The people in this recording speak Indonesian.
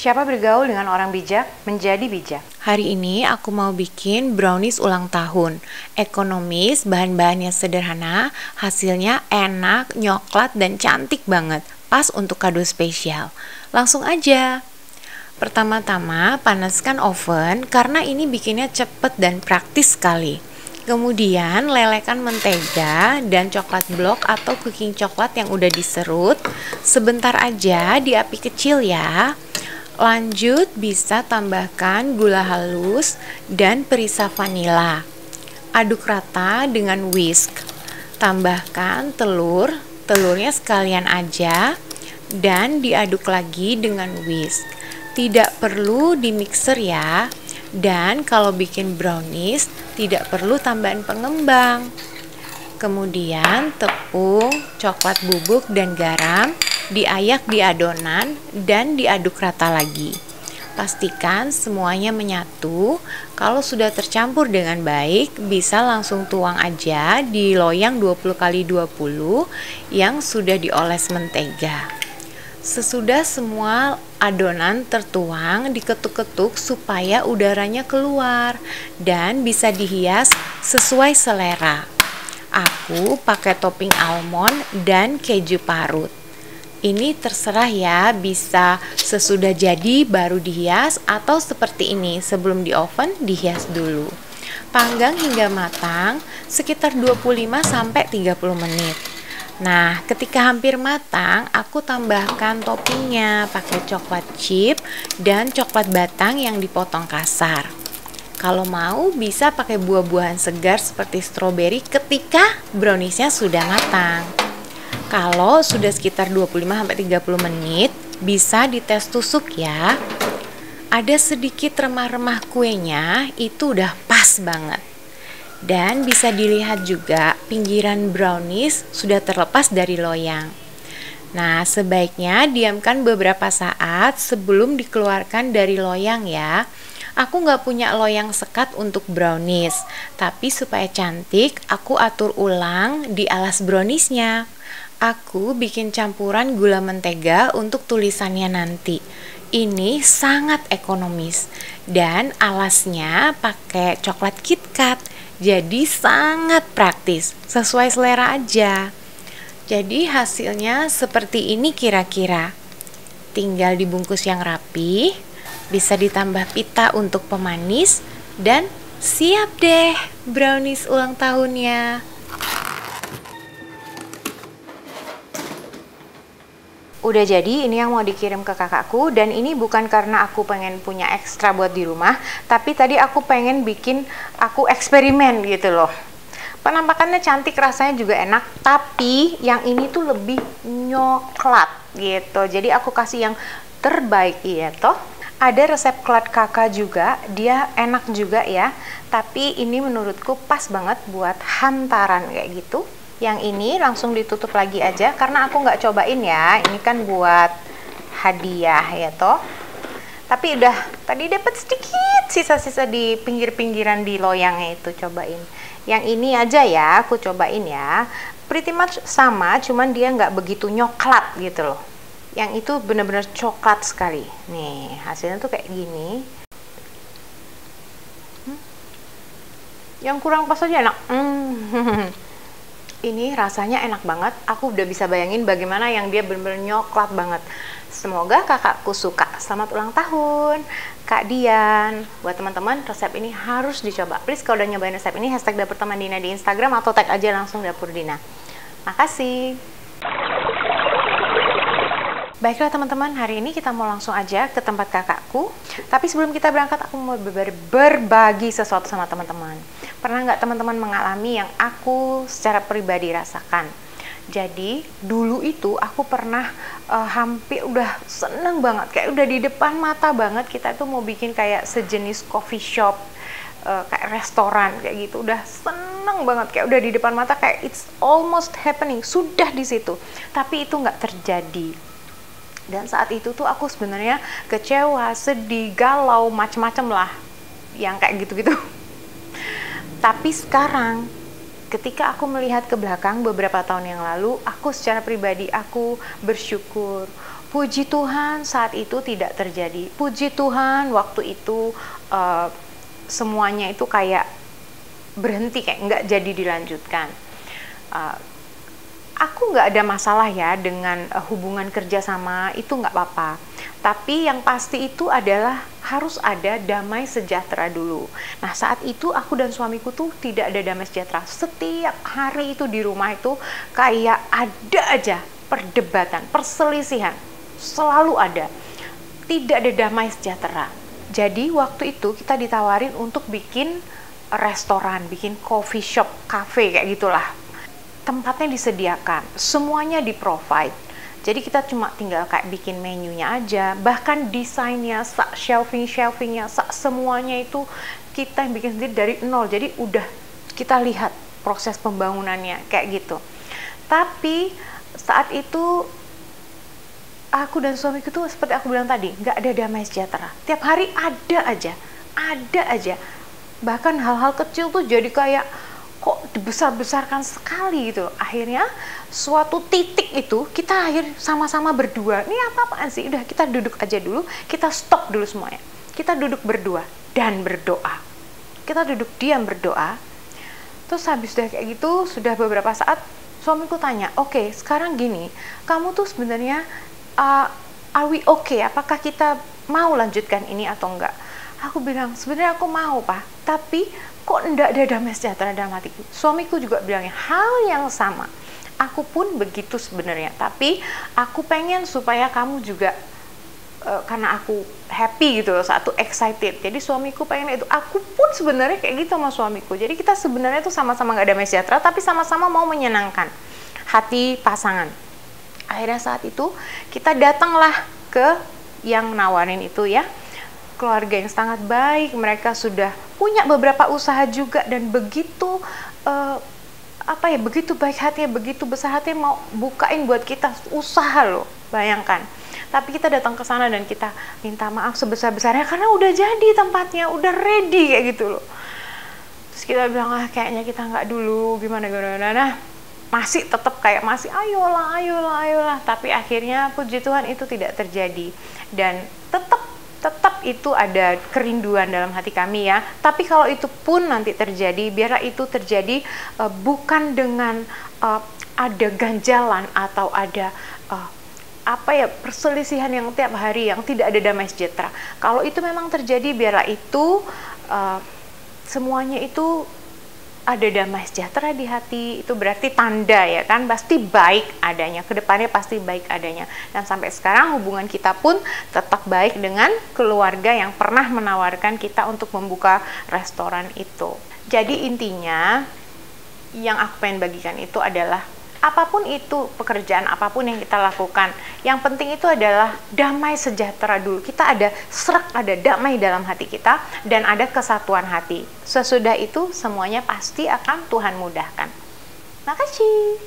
Siapa bergaul dengan orang bijak menjadi bijak. Hari ini aku mau bikin brownies ulang tahun. Ekonomis, bahan-bahannya sederhana, hasilnya enak, nyoklat, dan cantik banget. Pas untuk kado spesial. Langsung aja. Pertama-tama panaskan oven karena ini bikinnya cepet dan praktis sekali. Kemudian lelekan mentega dan coklat blok atau cooking coklat yang udah diserut. Sebentar aja di api kecil ya. Lanjut bisa tambahkan gula halus dan perisa vanila. Aduk rata dengan whisk. Tambahkan telurnya sekalian aja dan diaduk lagi dengan whisk. Tidak perlu di mixer ya. Dan kalau bikin brownies tidak perlu tambahan pengembang. Kemudian tepung, coklat bubuk dan garam diayak di adonan dan diaduk rata lagi. Pastikan semuanya menyatu. Kalau sudah tercampur dengan baik, bisa langsung tuang aja di loyang 20x20 yang sudah dioles mentega. Sesudah semua adonan tertuang, diketuk-ketuk supaya udaranya keluar dan bisa dihias sesuai selera. Aku pakai topping almond dan keju parut. Ini terserah ya, bisa sesudah jadi baru dihias atau seperti ini sebelum di oven dihias dulu. Panggang hingga matang sekitar 25-30 menit. Nah, ketika hampir matang, aku tambahkan toppingnya pakai coklat chip dan coklat batang yang dipotong kasar. Kalau mau bisa pakai buah-buahan segar seperti stroberi ketika browniesnya sudah matang. Kalau sudah sekitar 25-30 menit, bisa dites tusuk ya. Ada sedikit remah-remah kuenya, itu udah pas banget. Dan bisa dilihat juga pinggiran brownies sudah terlepas dari loyang. Nah, sebaiknya diamkan beberapa saat sebelum dikeluarkan dari loyang ya. Aku nggak punya loyang sekat untuk brownies, tapi supaya cantik, aku atur ulang di alas browniesnya. Aku bikin campuran gula mentega untuk tulisannya nanti. Ini sangat ekonomis dan alasnya pakai coklat KitKat. Jadi sangat praktis, sesuai selera aja. Jadi hasilnya seperti ini kira-kira. Tinggal dibungkus yang rapi, bisa ditambah pita untuk pemanis dan siap deh brownies ulang tahunnya. Udah jadi, ini yang mau dikirim ke kakakku, dan ini bukan karena aku pengen punya ekstra buat di rumah, tapi tadi aku pengen bikin, aku eksperimen gitu loh. Penampakannya cantik, rasanya juga enak, tapi yang ini tuh lebih nyoklat gitu. Jadi aku kasih yang terbaik ya toh. Ada resep cloud kakak juga, dia enak juga ya, tapi ini menurutku pas banget buat hantaran kayak gitu. Yang ini langsung ditutup lagi aja karena aku nggak cobain ya, ini kan buat hadiah ya toh. Tapi udah tadi dapat sedikit sisa-sisa di pinggir-pinggiran di loyangnya itu, cobain. Yang ini aja ya, aku cobain ya. Pretty much sama, cuman dia nggak begitu nyoklat gitu loh. Yang itu bener-bener coklat sekali. Nih hasilnya tuh kayak gini. Yang kurang pas aja enak. Ini rasanya enak banget. Aku udah bisa bayangin bagaimana yang dia bener-bener nyoklat banget. Semoga kakakku suka. Selamat ulang tahun Kak Dian. Buat teman-teman, resep ini harus dicoba. Please kalau udah nyobain resep ini, hashtag Dapur Teman Dina di Instagram atau tag aja langsung Dapur Dina. Makasih. Baiklah teman-teman, hari ini kita mau langsung aja ke tempat kakakku. Tapi sebelum kita berangkat, aku mau berbagi sesuatu sama teman-teman. Pernah nggak teman-teman mengalami yang aku secara pribadi rasakan? Jadi dulu itu aku pernah hampir udah seneng banget, kayak udah di depan mata banget kita tuh mau bikin kayak sejenis coffee shop, kayak restoran kayak gitu. Udah seneng banget, kayak udah di depan mata, kayak it's almost happening, sudah di situ. Tapi itu nggak terjadi. Dan saat itu tuh aku sebenarnya kecewa, sedih, galau, macem-macem lah yang kayak gitu-gitu. Tapi sekarang ketika aku melihat ke belakang beberapa tahun yang lalu, aku secara pribadi aku bersyukur. Puji Tuhan saat itu tidak terjadi. Puji Tuhan waktu itu semuanya itu kayak berhenti, kayak nggak jadi dilanjutkan. Aku nggak ada masalah ya dengan hubungan kerja sama, itu nggak apa-apa. Tapi yang pasti itu adalah harus ada damai sejahtera dulu. Nah saat itu aku dan suamiku tuh tidak ada damai sejahtera. Setiap hari itu di rumah itu kayak ada aja perdebatan, perselisihan. Selalu ada. Tidak ada damai sejahtera. Jadi waktu itu kita ditawarin untuk bikin restoran, bikin coffee shop, cafe kayak gitulah. Tempatnya disediakan, semuanya di-provide. Jadi kita cuma tinggal kayak bikin menunya aja, bahkan desainnya, shelvingnya, semuanya itu kita yang bikin sendiri dari nol. Jadi udah kita lihat proses pembangunannya kayak gitu. Tapi saat itu aku dan suamiku tuh seperti aku bilang tadi, nggak ada damai sejahtera. Tiap hari ada aja. Bahkan hal-hal kecil tuh jadi kayak kok dibesar-besarkan sekali gitu. Akhirnya suatu titik itu kita sama-sama berdua, ini apa-apaan sih, udah kita duduk aja dulu, kita stop dulu semuanya, kita duduk berdua dan berdoa. Kita duduk diam berdoa. Terus habis udah kayak gitu, sudah beberapa saat suamiku tanya, oke, sekarang gini, kamu tuh sebenarnya are we okay, apakah kita mau lanjutkan ini atau enggak? Aku bilang, sebenarnya aku mau Pak, tapi kok enggak ada damai sejahtera dalam hatiku. Suamiku juga bilangnya hal yang sama. Aku pun begitu sebenarnya, tapi aku pengen supaya kamu juga karena aku happy gitu loh, saat itu excited. Jadi suamiku pengen itu, aku pun sebenarnya kayak gitu sama suamiku. Jadi kita sebenarnya tuh sama-sama nggak damai sejahtera, tapi sama-sama mau menyenangkan hati pasangan. Akhirnya saat itu kita datanglah ke yang nawarin itu ya, keluarga yang sangat baik. Mereka sudah punya beberapa usaha juga dan begitu begitu baik hatinya, begitu besar hatinya mau bukain buat kita usaha loh, bayangkan. Tapi kita datang ke sana dan kita minta maaf sebesar-besarnya karena udah jadi tempatnya, udah ready kayak gitu loh. Terus kita bilang kayaknya kita nggak dulu, gimana. Nah, masih tetap kayak masih ayolah. Tapi akhirnya puji Tuhan itu tidak terjadi dan tetap itu ada kerinduan dalam hati kami ya. Tapi kalau itu pun nanti terjadi, biarlah itu terjadi bukan dengan ada ganjalan atau ada perselisihan yang tiap hari yang tidak ada damai sejahtera. Kalau itu memang terjadi, biarlah itu semuanya itu ada damai sejahtera di hati. Itu berarti tanda ya kan, pasti baik adanya, kedepannya pasti baik adanya. Dan sampai sekarang hubungan kita pun tetap baik dengan keluarga yang pernah menawarkan kita untuk membuka restoran itu. Jadi intinya yang aku pengen bagikan itu adalah apapun itu pekerjaan, apapun yang kita lakukan, yang penting itu adalah damai sejahtera dulu. Kita ada damai dalam hati kita dan ada kesatuan hati. Sesudah itu semuanya pasti akan Tuhan mudahkan. Makasih.